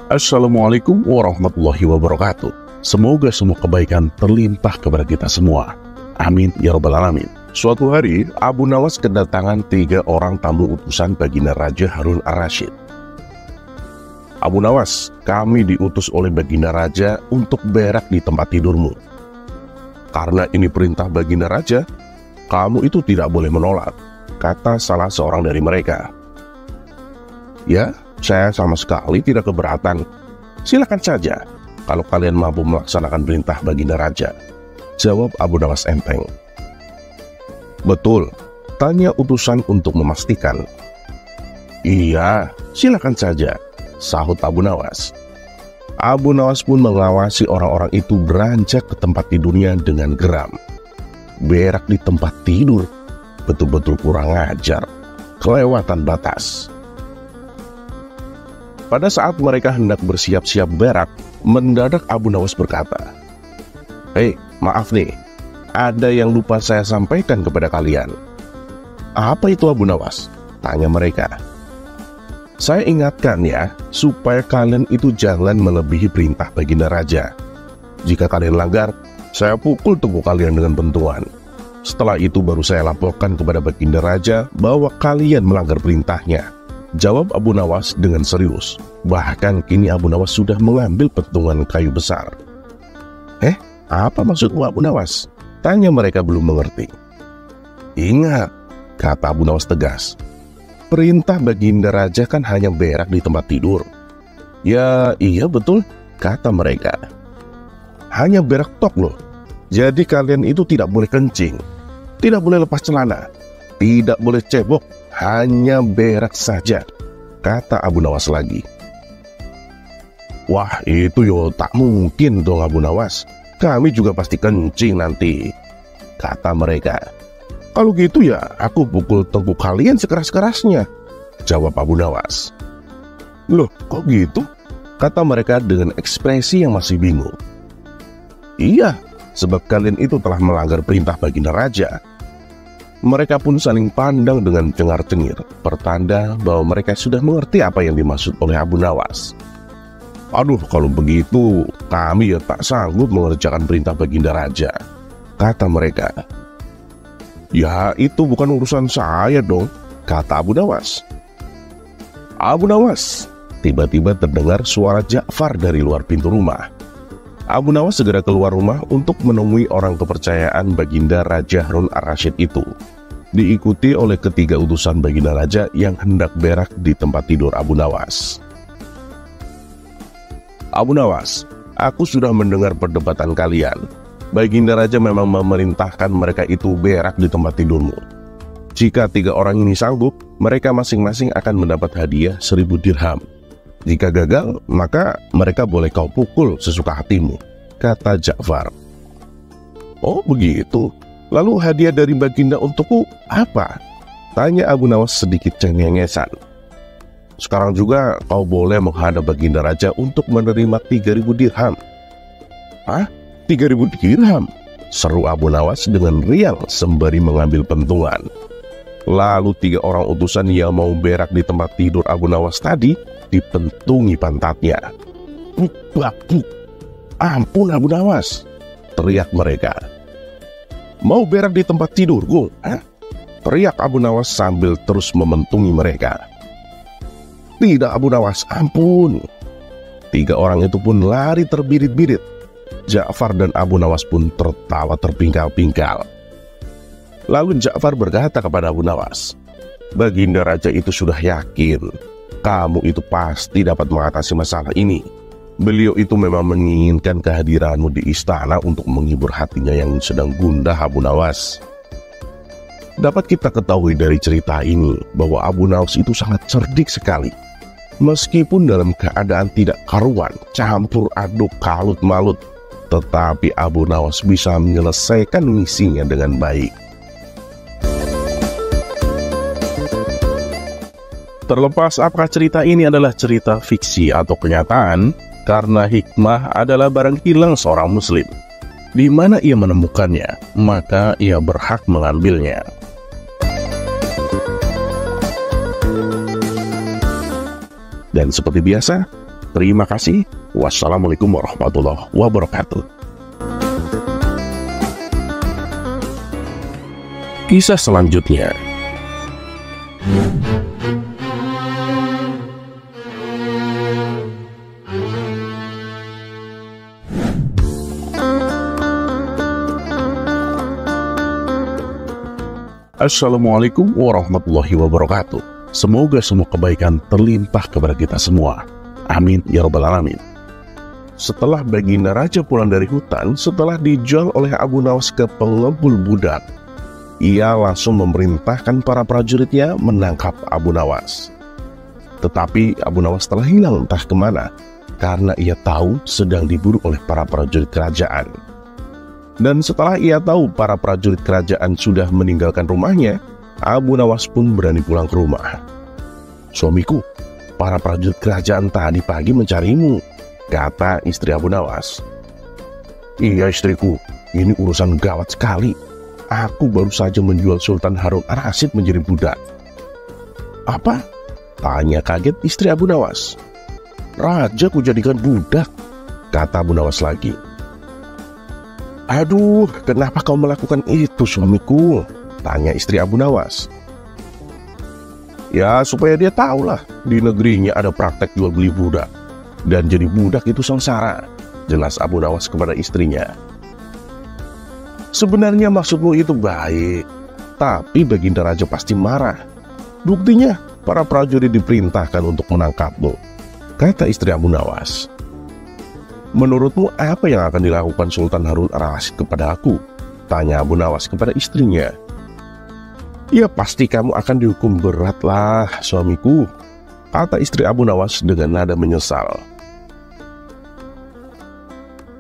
Assalamualaikum warahmatullahi wabarakatuh. Semoga semua kebaikan terlimpah kepada kita semua. Amin ya rabbal alamin. Suatu hari, Abu Nawas kedatangan 3 orang tamu utusan Baginda Raja Harun ar-Rasyid. Abu Nawas, kami diutus oleh Baginda Raja untuk berak di tempat tidurmu. Karena ini perintah Baginda Raja, kamu itu tidak boleh menolak, kata salah seorang dari mereka. Ya, saya sama sekali tidak keberatan. Silakan saja kalau kalian mampu melaksanakan perintah Baginda Raja, jawab Abu Nawas enteng. Betul, tanya utusan untuk memastikan. Iya, silakan saja, sahut Abu Nawas. Abu Nawas pun mengawasi orang-orang itu beranjak ke tempat tidurnya dengan geram. Berak di tempat tidur, betul-betul kurang ajar, kelewatan batas. Pada saat mereka hendak bersiap-siap berak, mendadak Abu Nawas berkata, "Hei, maaf nih, ada yang lupa saya sampaikan kepada kalian." "Apa itu Abu Nawas?" tanya mereka. "Saya ingatkan ya, supaya kalian itu jangan melebihi perintah Baginda Raja. Jika kalian langgar, saya pukul tubuh kalian dengan bentuan. Setelah itu baru saya laporkan kepada Baginda Raja bahwa kalian melanggar perintahnya," jawab Abu Nawas dengan serius. Bahkan kini Abu Nawas sudah mengambil pentungan kayu besar. Apa maksudmu Abu Nawas?" tanya mereka belum mengerti. "Ingat," kata Abu Nawas tegas, "perintah Baginda Raja kan hanya berak di tempat tidur." "Ya, iya betul," kata mereka. "Hanya berak tok loh. Jadi kalian itu tidak boleh kencing, tidak boleh lepas celana, tidak boleh cebok, hanya berak saja," kata Abu Nawas lagi. "Wah, itu yo tak mungkin dong Abu Nawas. Kami juga pasti kencing nanti," kata mereka. "Kalau gitu ya aku pukul tengkuk kalian sekeras-kerasnya," jawab Abu Nawas. "Loh, kok gitu?" kata mereka dengan ekspresi yang masih bingung. "Iya, sebab kalian itu telah melanggar perintah Baginda Raja." Mereka pun saling pandang dengan cengar-cengir, pertanda bahwa mereka sudah mengerti apa yang dimaksud oleh Abu Nawas. "Aduh, kalau begitu kami ya tak sanggup mengerjakan perintah Baginda Raja," kata mereka. "Ya, itu bukan urusan saya dong," kata Abu Nawas. "Abu Nawas," tiba-tiba terdengar suara Ja'far dari luar pintu rumah. Abu Nawas segera keluar rumah untuk menemui orang kepercayaan Baginda Raja Harun ar-Rasyid itu, diikuti oleh ketiga utusan Baginda Raja yang hendak berak di tempat tidur Abu Nawas. "Abu Nawas, aku sudah mendengar perdebatan kalian. Baginda Raja memang memerintahkan mereka itu berak di tempat tidurmu. Jika 3 orang ini sanggup, mereka masing-masing akan mendapat hadiah 1000 dirham. Jika gagal, maka mereka boleh kau pukul sesuka hatimu," kata Ja'far. "Oh begitu, lalu hadiah dari Baginda untukku apa?" tanya Abu Nawas sedikit cengengesan. "Sekarang juga kau boleh menghadap Baginda Raja untuk menerima 3000 dirham. "Hah? 3000 dirham?" seru Abu Nawas dengan riang sembari mengambil pentungan. Lalu 3 orang utusan yang mau berak di tempat tidur Abu Nawas tadi dipentungi pantatnya. "Buk, ampun Abu Nawas," teriak mereka. "Mau berak di tempat tidurku? Teriak Abu Nawas sambil terus mementungi mereka. "Tidak Abu Nawas, ampun." 3 orang itu pun lari terbirit-birit. Ja'far dan Abu Nawas pun tertawa terpingkal-pingkal. Lalu Ja'far berkata kepada Abu Nawas, "Baginda Raja itu sudah yakin kamu itu pasti dapat mengatasi masalah ini. Beliau itu memang menginginkan kehadiranmu di istana untuk menghibur hatinya yang sedang gundah Abu Nawas." Dapat kita ketahui dari cerita ini bahwa Abu Nawas itu sangat cerdik sekali. Meskipun dalam keadaan tidak karuan, campur aduk kalut malut, tetapi Abu Nawas bisa menyelesaikan misinya dengan baik. Terlepas apakah cerita ini adalah cerita fiksi atau kenyataan, karena hikmah adalah barang hilang seorang muslim. Di mana ia menemukannya, maka ia berhak mengambilnya. Dan seperti biasa, Terima kasih. Wassalamualaikum warahmatullahi wabarakatuh. Kisah selanjutnya. Assalamualaikum warahmatullahi wabarakatuh. Semoga semua kebaikan terlimpah kepada kita semua. Amin ya rabbal alamin. Setelah Baginda Raja pulang dari hutan, setelah dijual oleh Abu Nawas ke pengepul budak, ia langsung memerintahkan para prajuritnya menangkap Abu Nawas. Tetapi Abu Nawas telah hilang entah kemana, karena ia tahu sedang diburu oleh para prajurit kerajaan. Dan setelah ia tahu para prajurit kerajaan sudah meninggalkan rumahnya, Abu Nawas pun berani pulang ke rumah. "Suamiku, para prajurit kerajaan tadi pagi mencarimu," kata istri Abu Nawas. "Iya istriku, ini urusan gawat sekali. Aku baru saja menjual Sultan Harun ar-Rasyid menjadi budak." "Apa?" tanya kaget istri Abu Nawas. "Raja kujadikan budak," kata Abu Nawas lagi. "Aduh, kenapa kau melakukan itu suamiku?" tanya istri Abu Nawas. "Ya, supaya dia tahulah di negerinya ada praktek jual beli budak. Dan jadi budak itu sengsara," jelas Abu Nawas kepada istrinya. "Sebenarnya maksudmu itu baik, tapi Baginda Raja pasti marah. Buktinya, para prajurit diperintahkan untuk menangkapmu," kata istri Abu Nawas. "Menurutmu apa yang akan dilakukan Sultan Harun ar-Rasyid kepada aku?" tanya Abu Nawas kepada istrinya. "Ya pasti kamu akan dihukum berat lah suamiku," kata istri Abu Nawas dengan nada menyesal.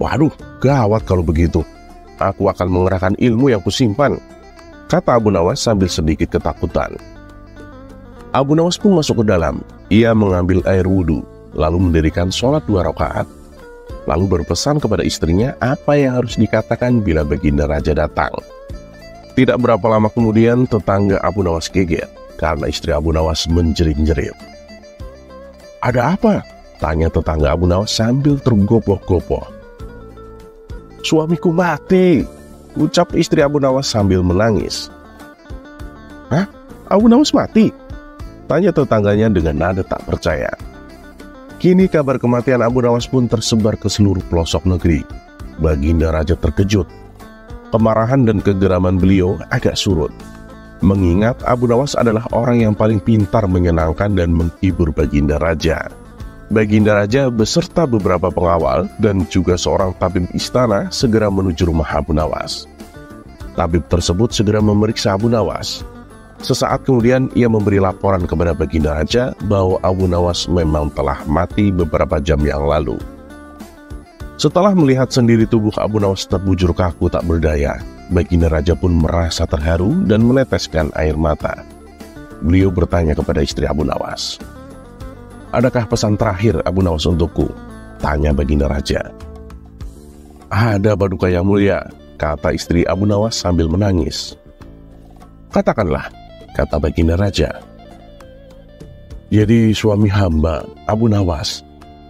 "Waduh, gawat kalau begitu. Aku akan mengerahkan ilmu yang kusimpan," kata Abu Nawas sambil sedikit ketakutan. Abu Nawas pun masuk ke dalam. Ia mengambil air wudhu, lalu mendirikan sholat 2 rakaat. Lalu berpesan kepada istrinya apa yang harus dikatakan bila Baginda Raja datang. Tidak berapa lama kemudian tetangga Abu Nawas kaget karena istri Abu Nawas menjerit-jerit. "Ada apa?" tanya tetangga Abu Nawas sambil tergopoh-gopoh. "Suamiku mati," ucap istri Abu Nawas sambil menangis. "Hah? Abu Nawas mati?" tanya tetangganya dengan nada tak percaya. Kini kabar kematian Abu Nawas pun tersebar ke seluruh pelosok negeri. Baginda Raja terkejut. Kemarahan dan kegeraman beliau agak surut, mengingat Abu Nawas adalah orang yang paling pintar menyenangkan dan menghibur Baginda Raja. Baginda Raja beserta beberapa pengawal dan juga seorang tabib istana segera menuju rumah Abu Nawas. Tabib tersebut segera memeriksa Abu Nawas. Sesaat kemudian ia memberi laporan kepada Baginda Raja bahwa Abu Nawas memang telah mati beberapa jam yang lalu. Setelah melihat sendiri tubuh Abu Nawas terbujur kaku tak berdaya, Baginda Raja pun merasa terharu dan meneteskan air mata. Beliau bertanya kepada istri Abu Nawas. "Adakah pesan terakhir Abu Nawas untukku?" tanya Baginda Raja. "Ada Paduka Yang Mulia," kata istri Abu Nawas sambil menangis. "Katakanlah," kata Baginda Raja. "Jadi suami hamba, Abu Nawas,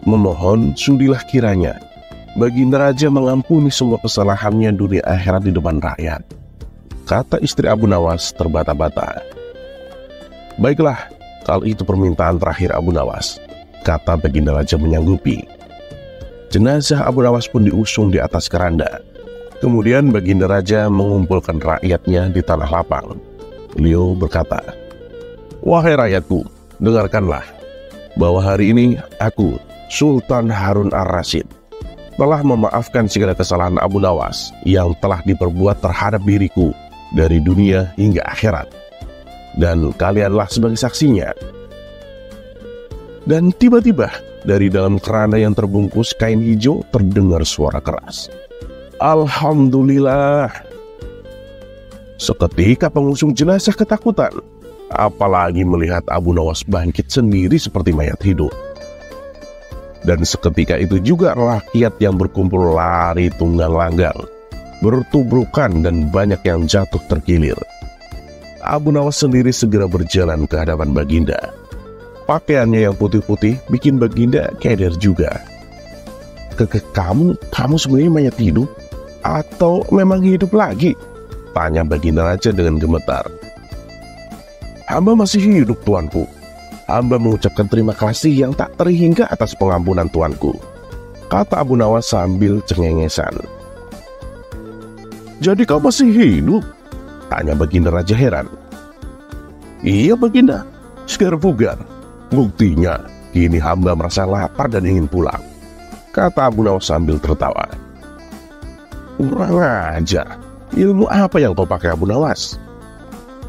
memohon sudilah kiranya Baginda Raja mengampuni semua kesalahannya dunia akhirat di depan rakyat," kata istri Abu Nawas terbata-bata. "Baiklah, kalau itu permintaan terakhir Abu Nawas," kata Baginda Raja menyanggupi. Jenazah Abu Nawas pun diusung di atas keranda. Kemudian Baginda Raja mengumpulkan rakyatnya di tanah lapang. Beliau berkata, "Wahai rakyatku, dengarkanlah bahwa hari ini aku, Sultan Harun ar-Rasyid, telah memaafkan segala kesalahan Abu Nawas yang telah diperbuat terhadap diriku dari dunia hingga akhirat. Dan kalianlah sebagai saksinya." Dan tiba-tiba dari dalam keranda yang terbungkus kain hijau terdengar suara keras, "Alhamdulillah." Seketika pengusung jenazah ketakutan, apalagi melihat Abu Nawas bangkit sendiri seperti mayat hidup. Dan seketika itu juga rakyat yang berkumpul lari tunggang langgang, bertubrukan dan banyak yang jatuh terkilir. Abu Nawas sendiri segera berjalan ke hadapan Baginda. Pakaiannya yang putih-putih bikin Baginda keder juga. Kamu sebenarnya mayat hidup? Atau memang hidup lagi? Tanya Baginda Raja dengan gemetar. Hamba masih hidup, tuanku. Hamba mengucapkan terima kasih yang tak terhingga atas pengampunan tuanku, kata Abu Nawas sambil cengengesan. Jadi kau masih hidup? Tanya Baginda Raja heran. Iya Baginda, segar bugar. Buktinya, kini hamba merasa lapar dan ingin pulang, kata Abu Nawas sambil tertawa. Kurang ajar, ilmu apa yang kau pakai Abu Nawas?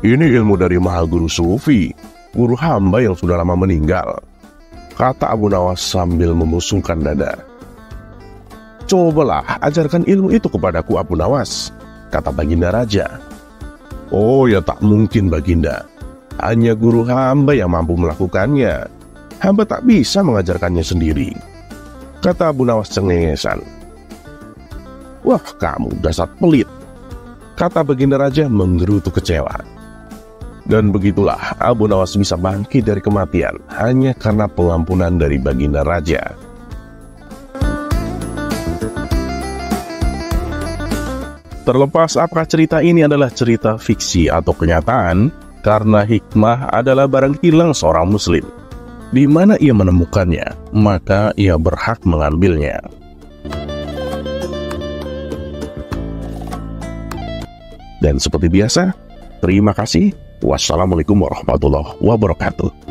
Ini ilmu dari Maha Guru Sufi, guru hamba yang sudah lama meninggal, kata Abu Nawas sambil membusungkan dada. Cobalah ajarkan ilmu itu kepadaku Abu Nawas, kata Baginda Raja. Oh ya tak mungkin Baginda, hanya guru hamba yang mampu melakukannya. Hamba tak bisa mengajarkannya sendiri, kata Abu Nawas cengengesan. Wah kamu dasar pelit, kata Baginda Raja menggerutu kecewa. Dan begitulah Abu Nawas bisa bangkit dari kematian hanya karena pengampunan dari Baginda Raja. Terlepas apakah cerita ini adalah cerita fiksi atau kenyataan, karena hikmah adalah barang hilang seorang muslim. Di mana ia menemukannya, maka ia berhak mengambilnya. Dan seperti biasa, terima kasih. Wassalamualaikum warahmatullahi wabarakatuh.